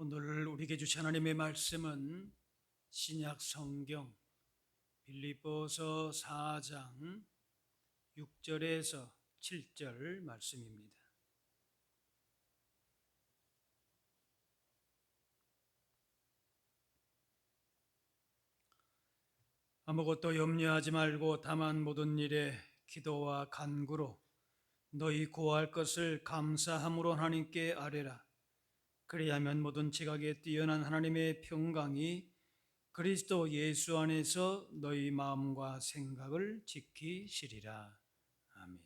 오늘 우리에게 주신 하나님의 말씀은 신약 성경 빌립보서 4장 6절에서 7절 말씀입니다. 아무것도 염려하지 말고 다만 모든 일에 기도와 간구로 너희 구할 것을 감사함으로 하나님께 아뢰라. 그리하면 모든 지각에 뛰어난 하나님의 평강이 그리스도 예수 안에서 너희 마음과 생각을 지키시리라. 아멘.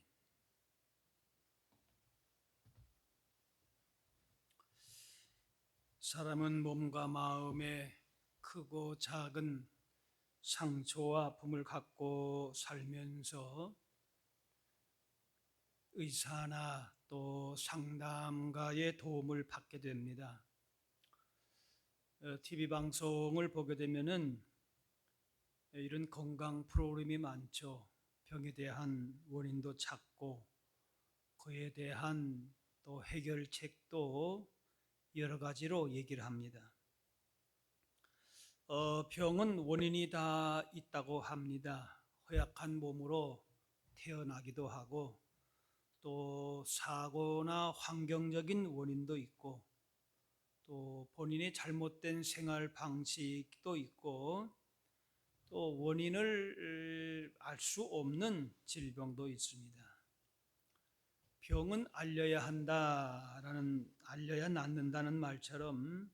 사람은 몸과 마음에 크고 작은 상처와 아픔을 갖고 살면서 의사나 또 상담가의 도움을 받게 됩니다. TV 방송을 보게 되면은 이런 건강 프로그램이 많죠. 병에 대한 원인도 찾고 그에 대한 또 해결책도 여러 가지로 얘기를 합니다. 병은 원인이 다 있다고 합니다. 허약한 몸으로 태어나기도 하고 또 사고나 환경적인 원인도 있고 또 본인의 잘못된 생활 방식도 있고 또 원인을 알 수 없는 질병도 있습니다. 병은 알려야 낫는다는 말처럼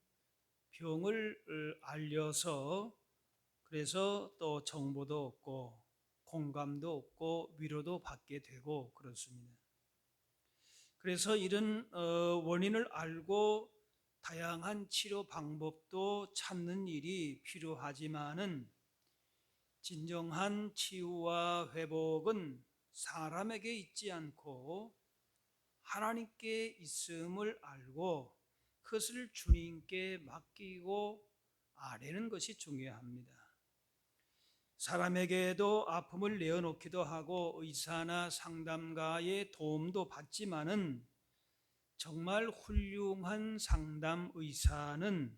병을 알려서 그래서 또 정보도 얻고 공감도 얻고 위로도 받게 되고 그렇습니다. 그래서 이런 원인을 알고 다양한 치료 방법도 찾는 일이 필요하지만은 진정한 치유와 회복은 사람에게 있지 않고 하나님께 있음을 알고 그것을 주님께 맡기고 아뢰는 것이 중요합니다. 사람에게도 아픔을 내어놓기도 하고 의사나 상담가의 도움도 받지만은 정말 훌륭한 상담 의사는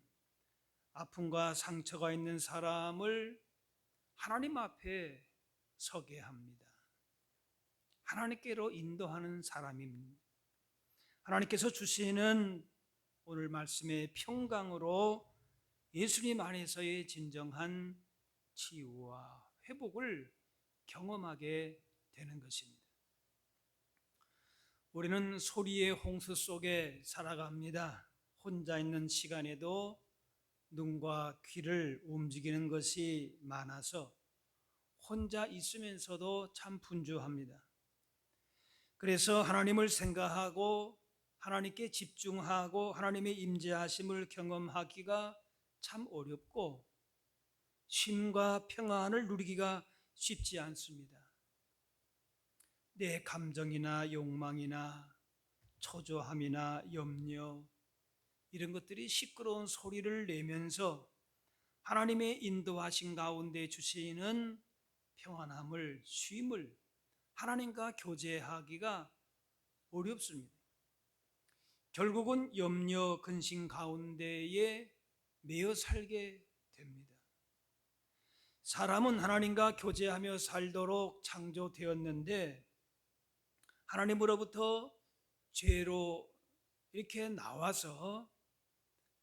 아픔과 상처가 있는 사람을 하나님 앞에 서게 합니다. 하나님께로 인도하는 사람입니다. 하나님께서 주시는 오늘 말씀의 평강으로 예수님 안에서의 진정한 치유와 회복을 경험하게 되는 것입니다. 우리는 소리의 홍수 속에 살아갑니다. 혼자 있는 시간에도 눈과 귀를 움직이는 것이 많아서 혼자 있으면서도 참 분주합니다. 그래서 하나님을 생각하고 하나님께 집중하고 하나님의 임재하심을 경험하기가 참 어렵고 쉼과 평안을 누리기가 쉽지 않습니다. 내 감정이나 욕망이나 초조함이나 염려 이런 것들이 시끄러운 소리를 내면서 하나님의 인도하신 가운데 주시는 평안함을, 쉼을 하나님과 교제하기가 어렵습니다. 결국은 염려, 근심 가운데에 매여 살게 됩니다. 사람은 하나님과 교제하며 살도록 창조되었는데 하나님으로부터 죄로 이렇게 나와서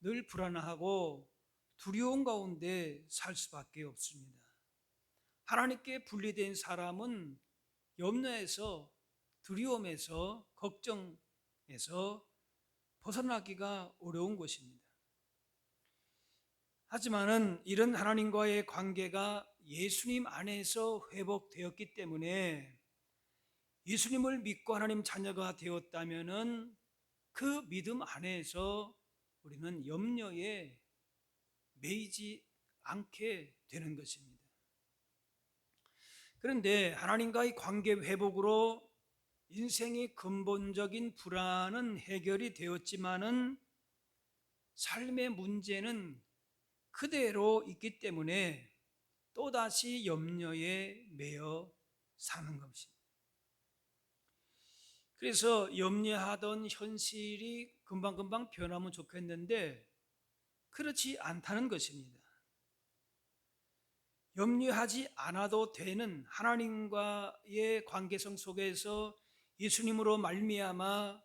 늘 불안하고 두려움 가운데 살 수밖에 없습니다. 하나님께 분리된 사람은 염려에서 두려움에서 걱정에서 벗어나기가 어려운 것입니다. 하지만은 이런 하나님과의 관계가 예수님 안에서 회복되었기 때문에 예수님을 믿고 하나님 자녀가 되었다면은 그 믿음 안에서 우리는 염려에 매이지 않게 되는 것입니다. 그런데 하나님과의 관계 회복으로 인생의 근본적인 불안은 해결이 되었지만은 삶의 문제는 그대로 있기 때문에 또다시 염려에 매여 사는 것입니다. 그래서 염려하던 현실이 금방금방 변하면 좋겠는데 그렇지 않다는 것입니다. 염려하지 않아도 되는 하나님과의 관계성 속에서 예수님으로 말미암아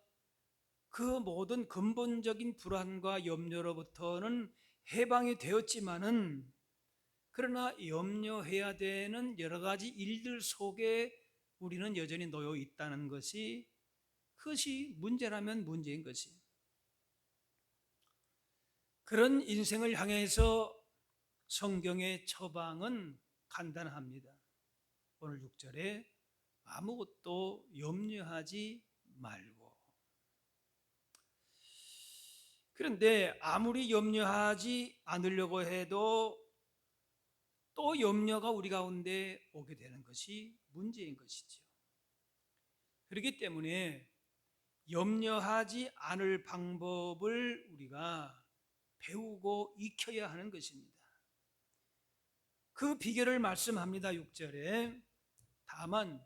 그 모든 근본적인 불안과 염려로부터는 해방이 되었지만은, 그러나 염려해야 되는 여러 가지 일들 속에 우리는 여전히 놓여 있다는 것이, 그것이 문제라면 문제인 것이. 그런 인생을 향해서 성경의 처방은 간단합니다. 오늘 6절에 아무것도 염려하지 말고. 그런데 아무리 염려하지 않으려고 해도 또 염려가 우리 가운데 오게 되는 것이 문제인 것이죠. 그렇기 때문에 염려하지 않을 방법을 우리가 배우고 익혀야 하는 것입니다. 그 비결을 말씀합니다. 6절에 다만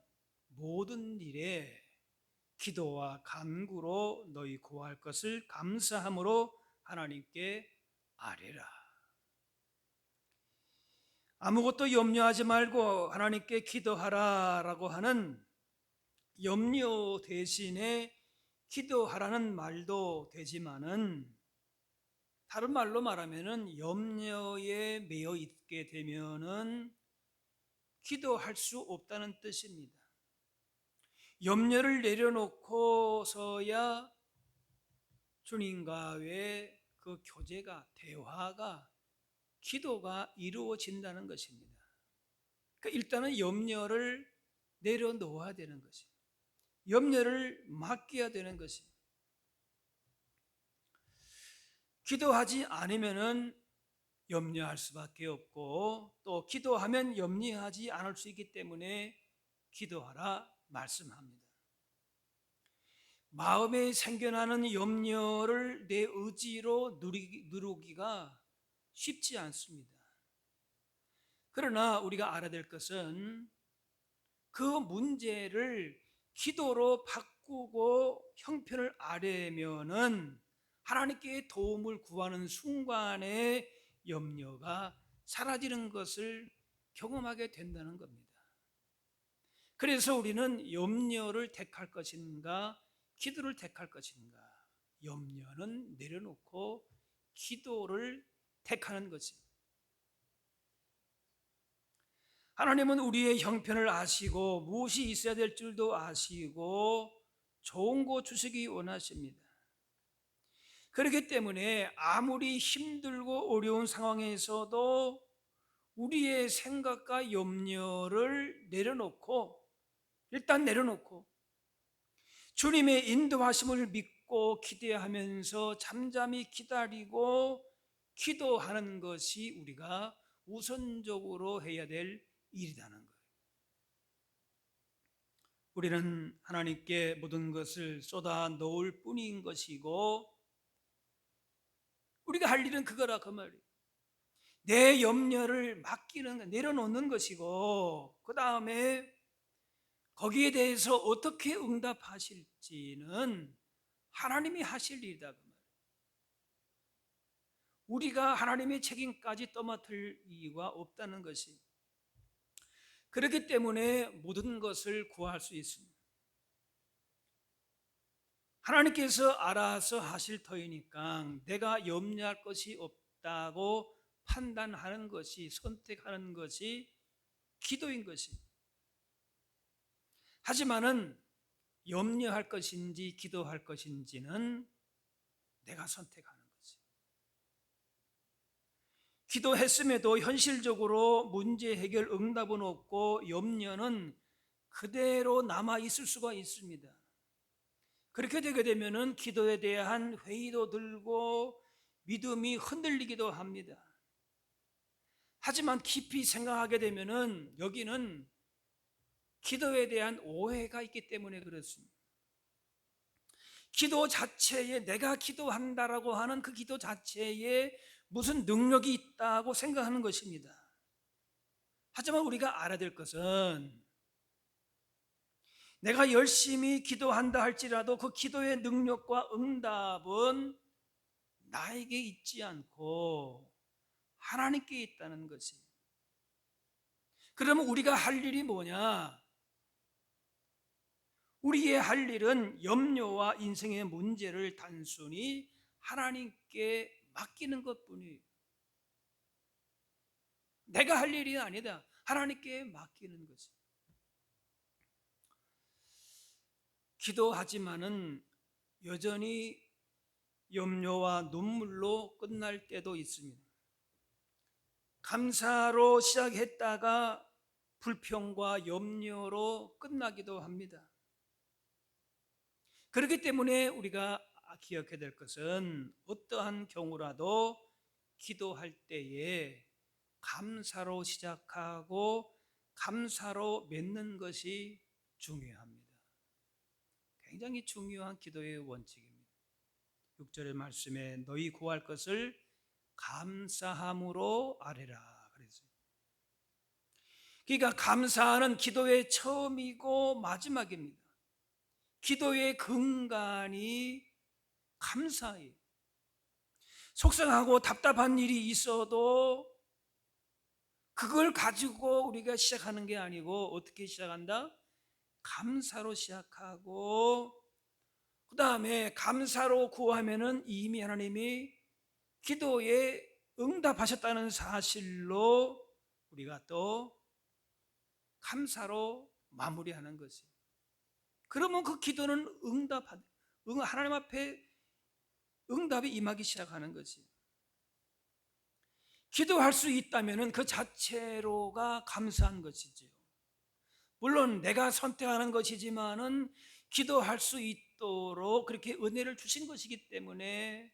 모든 일에 기도와 간구로 너희 구할 것을 감사함으로 하나님께 아뢰라. 아무것도 염려하지 말고 하나님께 기도하라라고 하는 염려 대신에 기도하라는 말도 되지만은, 다른 말로 말하면은 염려에 매여 있게 되면은 기도할 수 없다는 뜻입니다. 염려를 내려놓고서야 주님과의 그 교제가, 대화가, 기도가 이루어진다는 것입니다. 그러니까 일단은 염려를 내려놓아야 되는 것입니다. 염려를 맡겨야 되는 것입니다. 기도하지 않으면은 염려할 수밖에 없고, 또 기도하면 염려하지 않을 수 있기 때문에 기도하라 말씀합니다. 마음에 생겨나는 염려를 내 의지로 누르기가 쉽지 않습니다. 그러나 우리가 알아야 될 것은 그 문제를 기도로 바꾸고 형편을 아뢰면은 하나님께 도움을 구하는 순간에 염려가 사라지는 것을 경험하게 된다는 겁니다. 그래서 우리는 염려를 택할 것인가, 기도를 택할 것인가? 염려는 내려놓고 기도를 택하는 것입니다. 하나님은 우리의 형편을 아시고 무엇이 있어야 될 줄도 아시고 좋은 거 주시기 원하십니다. 그렇기 때문에 아무리 힘들고 어려운 상황에서도 우리의 생각과 염려를 일단 내려놓고 주님의 인도하심을 믿고 기대하면서 잠잠히 기다리고 기도하는 것이 우리가 우선적으로 해야 될 일이라는 거예요. 우리는 하나님께 모든 것을 쏟아 놓을 뿐인 것이고, 우리가 할 일은 그거라 그 말이에요. 내 염려를 맡기는, 내려놓는 것이고, 그 다음에 거기에 대해서 어떻게 응답하실지는 하나님이 하실 일이다 그 말이에요. 우리가 하나님의 책임까지 떠맡을 이유가 없다는 것이, 그렇기 때문에 모든 것을 구할 수 있습니다. 하나님께서 알아서 하실 터이니까 내가 염려할 것이 없다고 판단하는 것이, 선택하는 것이 기도인 것입니다. 하지만은 염려할 것인지 기도할 것인지는 내가 선택하는 거지. 기도했음에도 현실적으로 문제 해결 응답은 없고 염려는 그대로 남아 있을 수가 있습니다. 그렇게 되게 되면은 기도에 대한 회의도 들고 믿음이 흔들리기도 합니다. 하지만 깊이 생각하게 되면은 여기는 기도에 대한 오해가 있기 때문에 그렇습니다. 기도 자체에, 내가 기도한다라고 하는 그 기도 자체에 무슨 능력이 있다고 생각하는 것입니다. 하지만 우리가 알아야 될 것은, 내가 열심히 기도한다 할지라도 그 기도의 능력과 응답은 나에게 있지 않고 하나님께 있다는 것이. 그러면 우리가 할 일이 뭐냐? 우리의 할 일은 염려와 인생의 문제를 단순히 하나님께 맡기는 것뿐이에요. 내가 할 일이 아니다. 하나님께 맡기는 것이. 기도하지만은 여전히 염려와 눈물로 끝날 때도 있습니다. 감사로 시작했다가 불평과 염려로 끝나기도 합니다. 그렇기 때문에 우리가 기억해야 될 것은 어떠한 경우라도 기도할 때에 감사로 시작하고 감사로 맺는 것이 중요합니다. 굉장히 중요한 기도의 원칙입니다. 6절의 말씀에 너희 구할 것을 감사함으로 아뢰라 그랬어요. 그러니까 감사하는 기도의 처음이고 마지막입니다. 기도의 근간이 감사예요. 속상하고 답답한 일이 있어도 그걸 가지고 우리가 시작하는 게 아니고 어떻게 시작한다? 감사로 시작하고 그 다음에 감사로 구하면은 이미 하나님이 기도에 응답하셨다는 사실로 우리가 또 감사로 마무리하는 것이에요. 그러면 그 기도는 하나님 앞에 응답이 임하기 시작하는 것이에요. 기도할 수 있다면 그 자체로가 감사한 것이지요. 물론 내가 선택하는 것이지만은 기도할 수 있도록 그렇게 은혜를 주신 것이기 때문에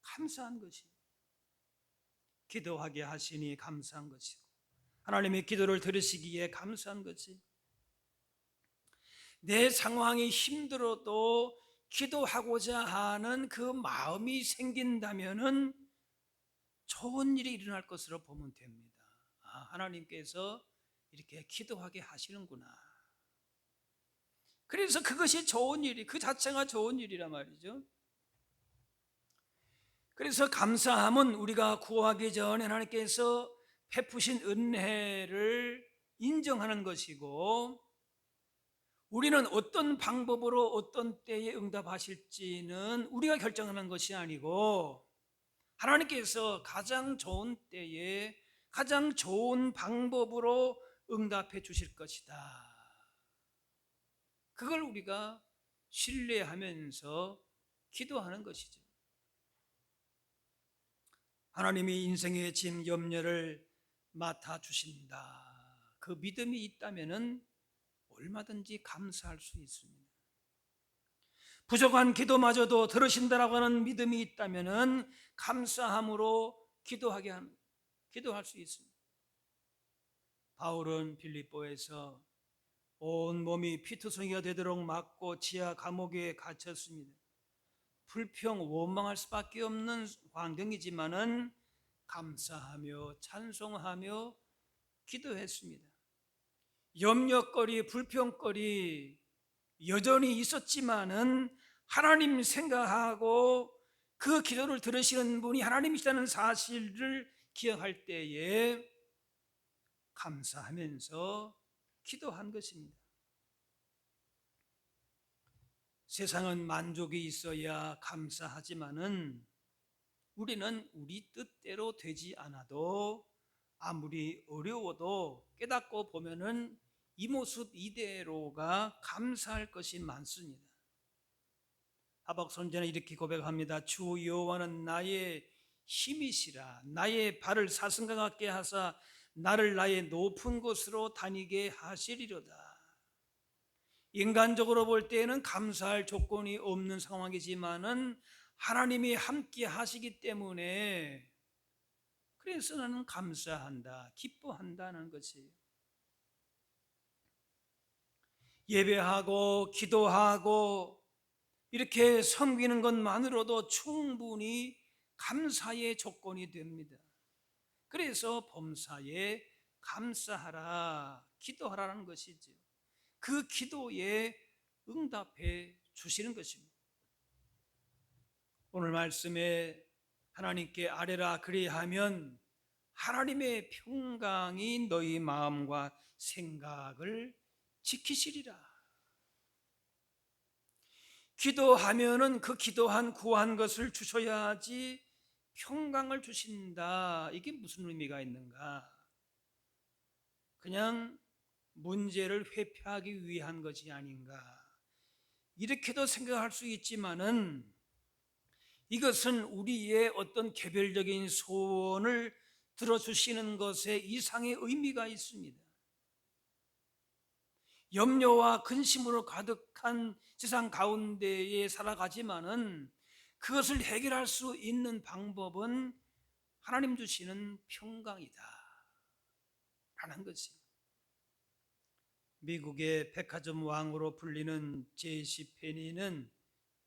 감사한 것이에요. 기도하게 하시니 감사한 것이고 하나님의 기도를 들으시기에 감사한 것이. 내 상황이 힘들어도 기도하고자 하는 그 마음이 생긴다면은 좋은 일이 일어날 것으로 보면 됩니다. 하나님께서 이렇게 기도하게 하시는구나. 그래서 그것이 좋은 일이, 그 자체가 좋은 일이란 말이죠. 그래서 감사함은 우리가 구하기 전에 하나님께서 베푸신 은혜를 인정하는 것이고, 우리는 어떤 방법으로 어떤 때에 응답하실지는 우리가 결정하는 것이 아니고 하나님께서 가장 좋은 때에 가장 좋은 방법으로 응답해 주실 것이다. 그걸 우리가 신뢰하면서 기도하는 것이죠. 하나님이 인생의 짐 염려를 맡아 주신다. 그 믿음이 있다면은 얼마든지 감사할 수 있습니다. 부족한 기도마저도 들으신다라고 하는 믿음이 있다면은 감사함으로 기도할 수 있습니다. 바울은 빌립보에서 온 몸이 피투성이가 되도록 맞고 지하 감옥에 갇혔습니다. 불평 원망할 수밖에 없는 환경이지만은 감사하며 찬송하며 기도했습니다. 염려거리, 불평거리 여전히 있었지만은 하나님 생각하고 그 기도를 들으시는 분이 하나님이시다는 사실을 기억할 때에 감사하면서 기도한 것입니다. 세상은 만족이 있어야 감사하지만은 우리는 우리 뜻대로 되지 않아도 아무리 어려워도 깨닫고 보면은 이 모습 이대로가 감사할 것이 많습니다. 하박 선지자는 이렇게 고백합니다. 주 여호와는 나의 힘이시라. 나의 발을 사슴과 같게 하사 나를 나의 높은 곳으로 다니게 하시리로다. 인간적으로 볼 때에는 감사할 조건이 없는 상황이지만은 하나님이 함께 하시기 때문에 그래서 나는 감사한다, 기뻐한다는 것이에요. 예배하고 기도하고 이렇게 섬기는 것만으로도 충분히 감사의 조건이 됩니다. 그래서 범사에 감사하라, 기도하라는 것이죠. 그 기도에 응답해 주시는 것입니다. 오늘 말씀에 하나님께 아뢰라, 그리하면 하나님의 평강이 너희 마음과 생각을 지키시리라. 기도하면은 그 기도한 구한 것을 주셔야지 평강을 주신다. 이게 무슨 의미가 있는가? 그냥 문제를 회피하기 위한 것이 아닌가? 이렇게도 생각할 수 있지만은 이것은 우리의 어떤 개별적인 소원을 들어주시는 것에 이상의 의미가 있습니다. 염려와 근심으로 가득한 세상 가운데에 살아가지만은 그것을 해결할 수 있는 방법은 하나님 주시는 평강이다 라는 것이에요. 미국의 백화점 왕으로 불리는 제시 페니는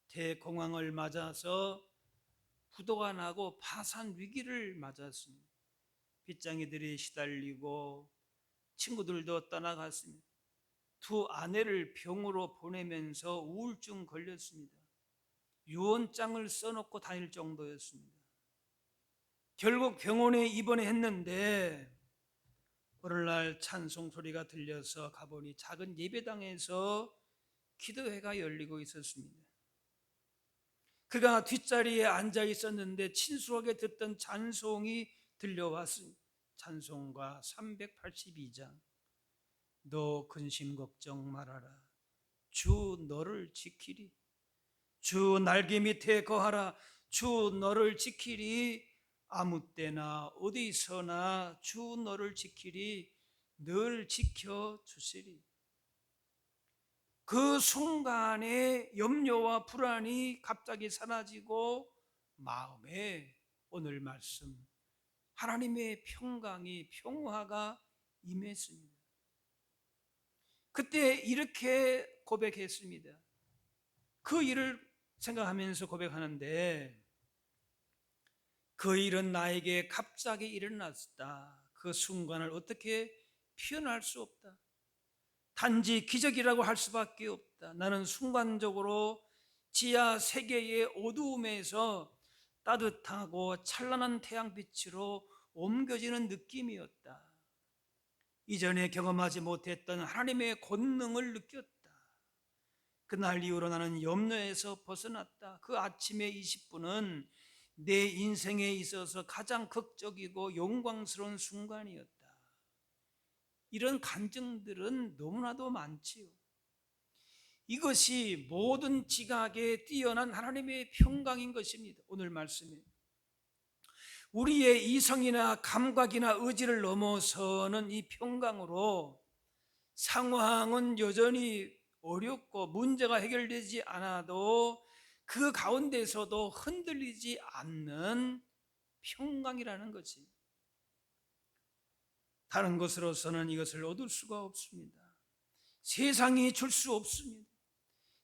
대공황을 맞아서 부도가 나고 파산 위기를 맞았습니다. 빚쟁이들이 시달리고 친구들도 떠나갔습니다. 두 아내를 병으로 보내면서 우울증 걸렸습니다. 유언장을 써놓고 다닐 정도였습니다. 결국 병원에 입원했는데 오늘날 찬송 소리가 들려서 가보니 작은 예배당에서 기도회가 열리고 있었습니다. 그가 뒷자리에 앉아 있었는데 친숙하게 듣던 찬송이 들려왔습니다. 찬송가 382장. 너 근심 걱정 말아라. 주 너를 지키리. 주 날개 밑에 거하라. 주 너를 지키리. 아무 때나 어디서나 주 너를 지키리. 늘 지켜주시리. 그 순간에 염려와 불안이 갑자기 사라지고 마음에 오늘 말씀 하나님의 평강이 평화가 임했습니다. 그때 이렇게 고백했습니다. 그 일을 생각하면서 고백하는데 그 일은 나에게 갑자기 일어났다. 그 순간을 어떻게 표현할 수 없다. 단지 기적이라고 할 수밖에 없다. 나는 순간적으로 지하 세계의 어두움에서 따뜻하고 찬란한 태양빛으로 옮겨지는 느낌이었다. 이전에 경험하지 못했던 하나님의 권능을 느꼈다. 그날 이후로 나는 염려에서 벗어났다. 그 아침의 20분은 내 인생에 있어서 가장 극적이고 영광스러운 순간이었다. 이런 간증들은 너무나도 많지요. 이것이 모든 지각에 뛰어난 하나님의 평강인 것입니다. 오늘 말씀에 우리의 이성이나 감각이나 의지를 넘어서는 이 평강으로 상황은 여전히 어렵고 문제가 해결되지 않아도 그 가운데서도 흔들리지 않는 평강이라는 것이 다른 것으로서는 이것을 얻을 수가 없습니다. 세상이 줄 수 없습니다.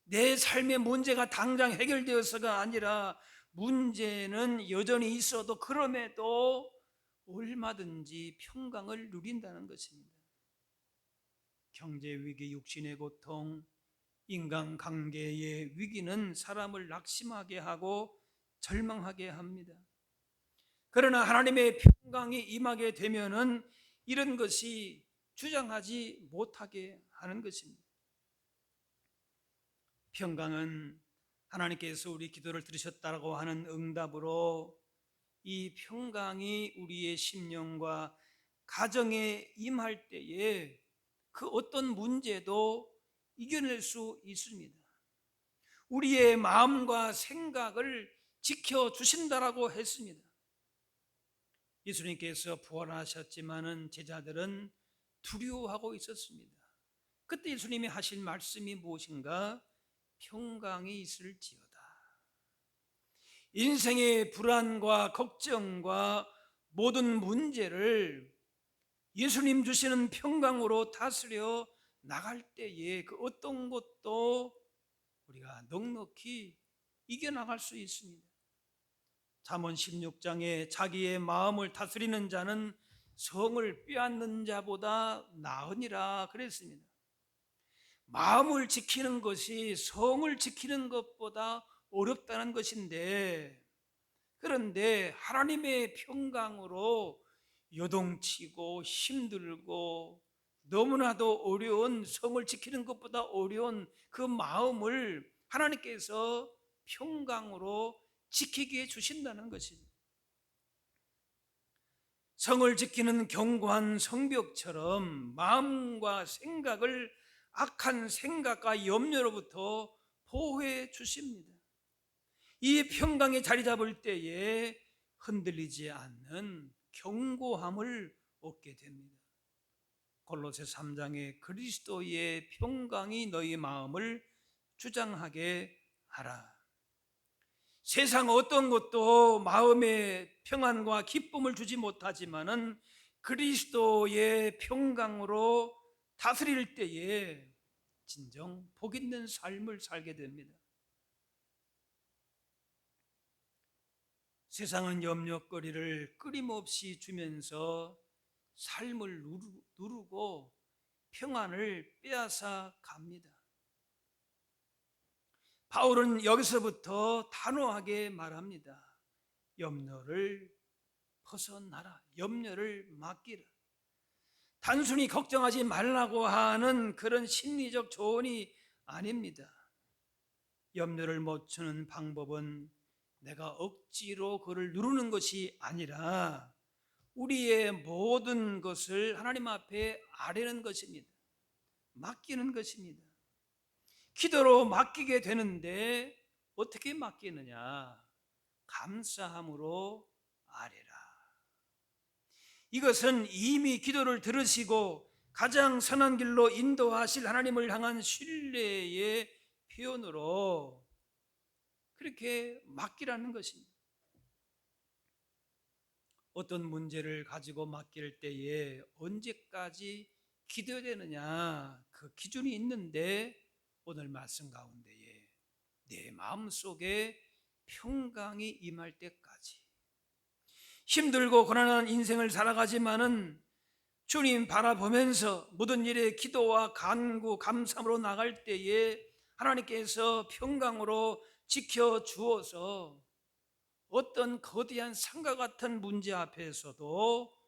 내 삶의 문제가 당장 해결되어서가 아니라 문제는 여전히 있어도 그럼에도 얼마든지 평강을 누린다는 것입니다. 경제 위기, 육신의 고통, 인간관계의 위기는 사람을 낙심하게 하고 절망하게 합니다. 그러나 하나님의 평강이 임하게 되면은 이런 것이 주장하지 못하게 하는 것입니다. 평강은 하나님께서 우리 기도를 들으셨다고 하는 응답으로 이 평강이 우리의 심령과 가정에 임할 때에 그 어떤 문제도 이겨낼 수 있습니다. 우리의 마음과 생각을 지켜주신다라고 했습니다. 예수님께서 부활하셨지만은 제자들은 두려워하고 있었습니다. 그때 예수님이 하신 말씀이 무엇인가? 평강이 있을지어다. 인생의 불안과 걱정과 모든 문제를 예수님 주시는 평강으로 다스려 나갈 때에 그 어떤 것도 우리가 넉넉히 이겨나갈 수 있습니다. 잠언 16장에 자기의 마음을 다스리는 자는 성을 빼앗는 자보다 나으니라 그랬습니다. 마음을 지키는 것이 성을 지키는 것보다 어렵다는 것인데 그런데 하나님의 평강으로 요동치고 힘들고 너무나도 어려운, 성을 지키는 것보다 어려운 그 마음을 하나님께서 평강으로 지키게 해주신다는 것입니다. 성을 지키는 견고한 성벽처럼 마음과 생각을 악한 생각과 염려로부터 보호해 주십니다. 이 평강에 자리 잡을 때에 흔들리지 않는 견고함을 얻게 됩니다. 골로새 3장에 그리스도의 평강이 너희 마음을 주장하게 하라. 세상 어떤 것도 마음의 평안과 기쁨을 주지 못하지만은 그리스도의 평강으로 다스릴 때에 진정 복 있는 삶을 살게 됩니다. 세상은 염려거리를 끊임없이 주면서 삶을 누르고 평안을 빼앗아 갑니다. 바울은 여기서부터 단호하게 말합니다. 염려를 벗어나라. 염려를 맡기라. 단순히 걱정하지 말라고 하는 그런 심리적 조언이 아닙니다. 염려를 못 주는 방법은 내가 억지로 그를 누르는 것이 아니라 우리의 모든 것을 하나님 앞에 아뢰는 것입니다. 맡기는 것입니다. 기도로 맡기게 되는데 어떻게 맡기느냐? 감사함으로 아뢰라. 이것은 이미 기도를 들으시고 가장 선한 길로 인도하실 하나님을 향한 신뢰의 표현으로 그렇게 맡기라는 것입니다. 어떤 문제를 가지고 맡길 때에 언제까지 기도해야 되느냐, 그 기준이 있는데 오늘 말씀 가운데에 내 마음속에 평강이 임할 때까지 힘들고 고난한 인생을 살아가지만은 주님 바라보면서 모든 일에 기도와 간구 감사함으로 나갈 때에 하나님께서 평강으로 지켜주어서 어떤 거대한 산과 같은 문제 앞에서도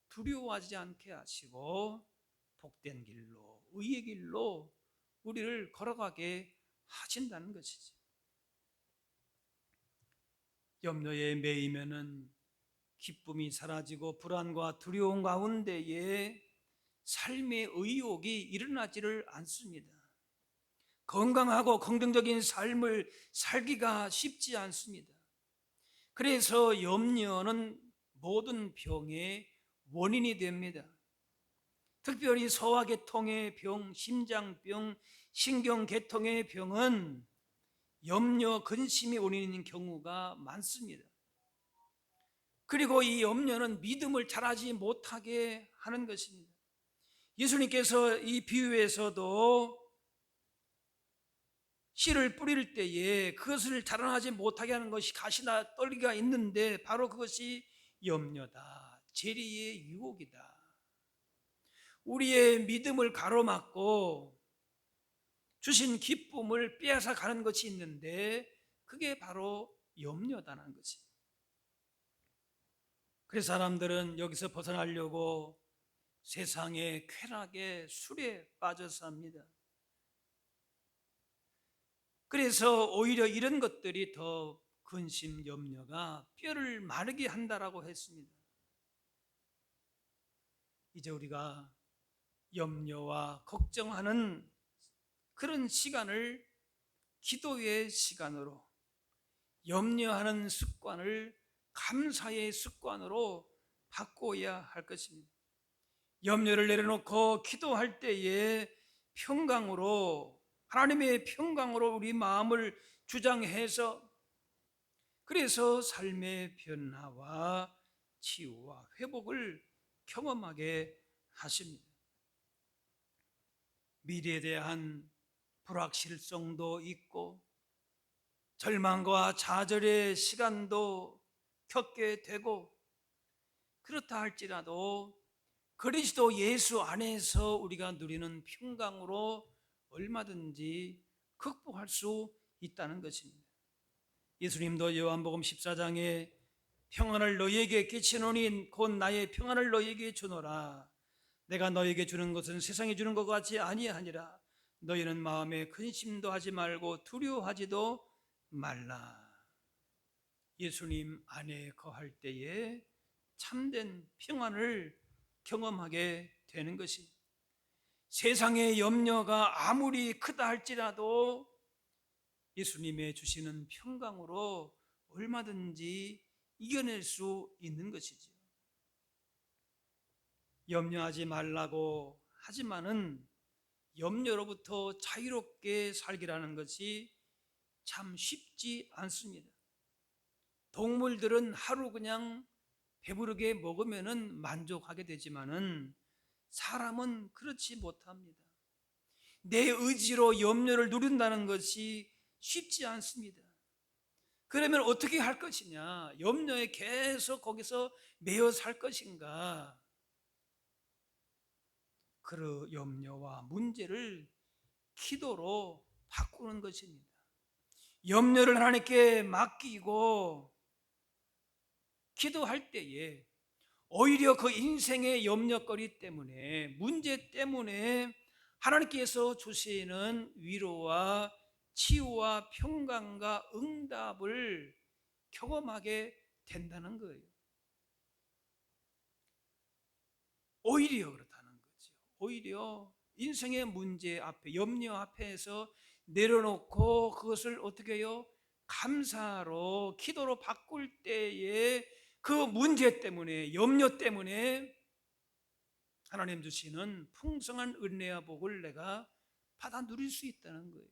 두려워하지 않게 하시고 복된 길로, 의의 길로 우리를 걸어가게 하신다는 것이지. 염려에 매이면은 기쁨이 사라지고 불안과 두려움 가운데에 삶의 의욕이 일어나지를 않습니다. 건강하고 긍정적인 삶을 살기가 쉽지 않습니다. 그래서 염려는 모든 병의 원인이 됩니다. 특별히 소화계통의 병, 심장병, 신경계통의 병은 염려, 근심이 원인인 경우가 많습니다. 그리고 이 염려는 믿음을 잘하지 못하게 하는 것입니다. 예수님께서 이 비유에서도 씨를 뿌릴 때에 그것을 자라나지 못하게 하는 것이 가시나 떨기가 있는데 바로 그것이 염려다, 재리의 유혹이다. 우리의 믿음을 가로막고 주신 기쁨을 빼앗아 가는 것이 있는데 그게 바로 염려다는 것입니다. 그래서 사람들은 여기서 벗어나려고 세상의 쾌락에 술에 빠져 삽니다. 그래서 오히려 이런 것들이 더 근심, 염려가 뼈를 마르게 한다라고 했습니다. 이제 우리가 염려와 걱정하는 그런 시간을 기도의 시간으로, 염려하는 습관을 감사의 습관으로 바꿔야 할 것입니다. 염려를 내려놓고 기도할 때에 평강으로, 하나님의 평강으로 우리 마음을 주장해서 그래서 삶의 변화와 치유와 회복을 경험하게 하십니다. 미래에 대한 불확실성도 있고 절망과 좌절의 시간도 겪게 되고 그렇다 할지라도 그리스도 예수 안에서 우리가 누리는 평강으로 얼마든지 극복할 수 있다는 것입니다. 예수님도 요한복음 14장에 평안을 너희에게 끼치노니 곧 나의 평안을 너희에게 주노라. 내가 너희에게 주는 것은 세상이 주는 것 같이 아니하니라. 너희는 마음에 근심도 하지 말고 두려워하지도 말라. 예수님 안에 거할 때에 참된 평안을 경험하게 되는 것이, 세상의 염려가 아무리 크다 할지라도 예수님의 주시는 평강으로 얼마든지 이겨낼 수 있는 것이죠. 염려하지 말라고 하지만은 염려로부터 자유롭게 살기라는 것이 참 쉽지 않습니다. 동물들은 하루 그냥 배부르게 먹으면은 만족하게 되지만은 사람은 그렇지 못합니다. 내 의지로 염려를 누린다는 것이 쉽지 않습니다. 그러면 어떻게 할 것이냐? 염려에 계속 거기서 매여 살 것인가? 그 염려와 문제를 기도로 바꾸는 것입니다. 염려를 하나님께 맡기고 기도할 때에 오히려 그 인생의 염려거리 때문에, 문제 때문에 하나님께서 주시는 위로와 치유와 평강과 응답을 경험하게 된다는 거예요. 오히려 그렇다는 거죠. 오히려 인생의 문제 앞에, 염려 앞에서 내려놓고 그것을 어떻게 해요? 감사로, 기도로 바꿀 때에 그 문제 때문에, 염려 때문에 하나님 주시는 풍성한 은혜와 복을 내가 받아 누릴 수 있다는 거예요.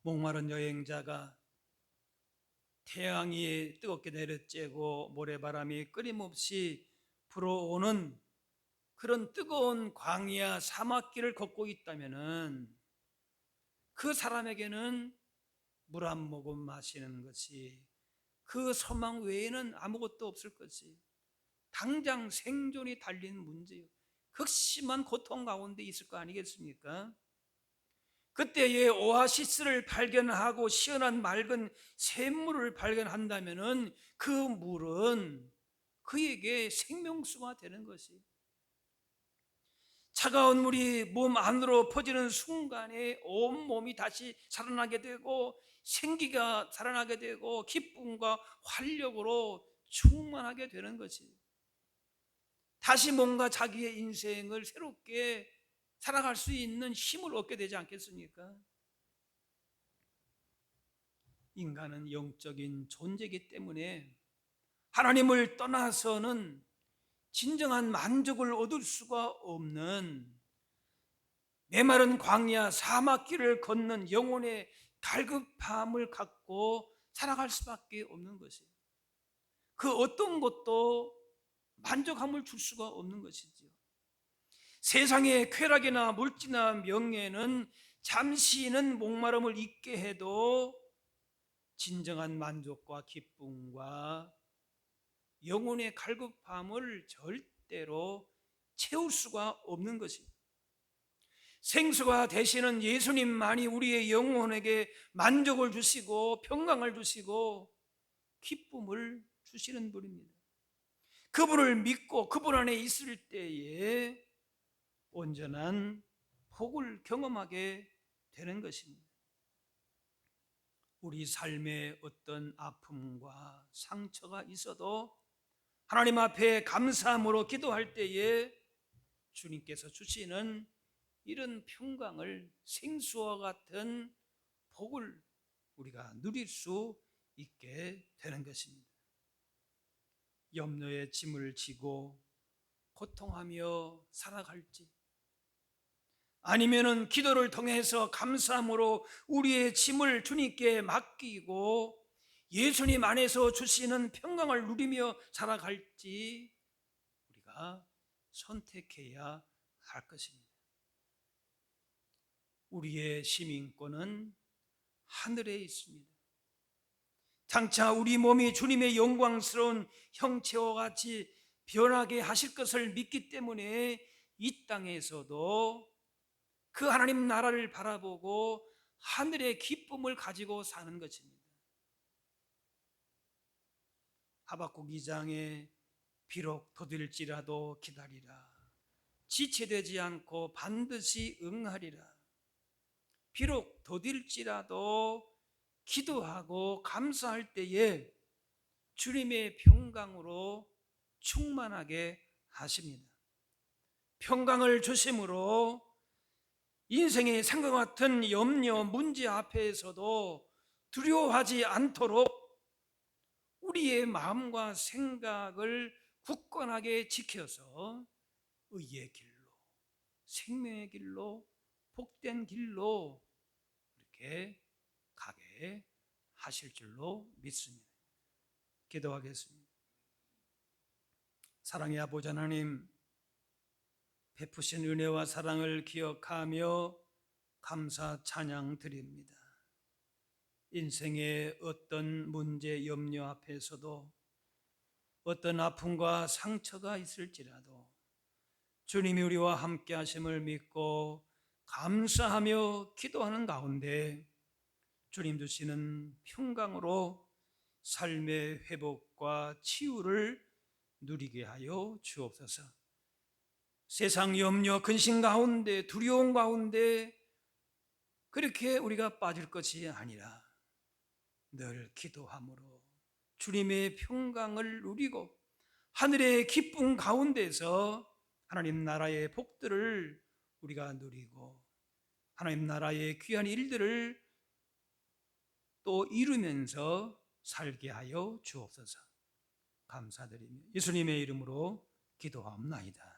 목마른 여행자가 태양이 뜨겁게 내려쬐고 모래바람이 끊임없이 불어오는 그런 뜨거운 광야 사막길을 걷고 있다면은 그 사람에게는 물 한 모금 마시는 것이, 그 소망 외에는 아무것도 없을 것이, 당장 생존이 달린 문제요, 극심한 고통 가운데 있을 거 아니겠습니까? 그때에 오아시스를 발견하고 시원한 맑은 샘물을 발견한다면은 그 물은 그에게 생명수가 되는 것이, 차가운 물이 몸 안으로 퍼지는 순간에 온 몸이 다시 살아나게 되고 생기가 살아나게 되고 기쁨과 활력으로 충만하게 되는 것이, 다시 뭔가 자기의 인생을 새롭게 살아갈 수 있는 힘을 얻게 되지 않겠습니까? 인간은 영적인 존재이기 때문에 하나님을 떠나서는 진정한 만족을 얻을 수가 없는 메마른 광야 사막길을 걷는 영혼의 갈급함을 갖고 살아갈 수밖에 없는 것이에요. 그 어떤 것도 만족함을 줄 수가 없는 것이죠. 세상의 쾌락이나 물질이나 명예는 잠시는 목마름을 잊게 해도 진정한 만족과 기쁨과 영혼의 갈급함을 절대로 채울 수가 없는 것입니다. 생수가 되시는 예수님만이 우리의 영혼에게 만족을 주시고 평강을 주시고 기쁨을 주시는 분입니다. 그분을 믿고 그분 안에 있을 때에 온전한 복을 경험하게 되는 것입니다. 우리 삶에 어떤 아픔과 상처가 있어도 하나님 앞에 감사함으로 기도할 때에 주님께서 주시는 이런 평강을, 생수와 같은 복을 우리가 누릴 수 있게 되는 것입니다. 염려의 짐을 지고 고통하며 살아갈지, 아니면은 기도를 통해서 감사함으로 우리의 짐을 주님께 맡기고 예수님 안에서 주시는 평강을 누리며 살아갈지 우리가 선택해야 할 것입니다. 우리의 시민권은 하늘에 있습니다. 장차 우리 몸이 주님의 영광스러운 형체와 같이 변하게 하실 것을 믿기 때문에 이 땅에서도 그 하나님 나라를 바라보고 하늘의 기쁨을 가지고 사는 것입니다. 하박국 2장에 비록 더딜지라도 기다리라. 지체되지 않고 반드시 응하리라. 비록 더딜지라도 기도하고 감사할 때에 주님의 평강으로 충만하게 하십니다. 평강을 주심으로 인생의 생과 같은 염려, 문제 앞에서도 두려워하지 않도록 우리의 마음과 생각을 굳건하게 지켜서 의의 길로, 생명의 길로, 복된 길로 이렇게 가게 하실 줄로 믿습니다. 기도하겠습니다. 사랑의 아버지 하나님, 베푸신 은혜와 사랑을 기억하며 감사 찬양 드립니다. 인생의 어떤 문제, 염려 앞에서도 어떤 아픔과 상처가 있을지라도 주님이 우리와 함께 하심을 믿고 감사하며 기도하는 가운데 주님 주시는 평강으로 삶의 회복과 치유를 누리게 하여 주옵소서. 세상 염려, 근심 가운데, 두려움 가운데 그렇게 우리가 빠질 것이 아니라 늘 기도함으로 주님의 평강을 누리고 하늘의 기쁨 가운데서 하나님 나라의 복들을 우리가 누리고 하나님 나라의 귀한 일들을 또 이루면서 살게 하여 주옵소서. 감사드리며 예수님의 이름으로 기도하옵나이다.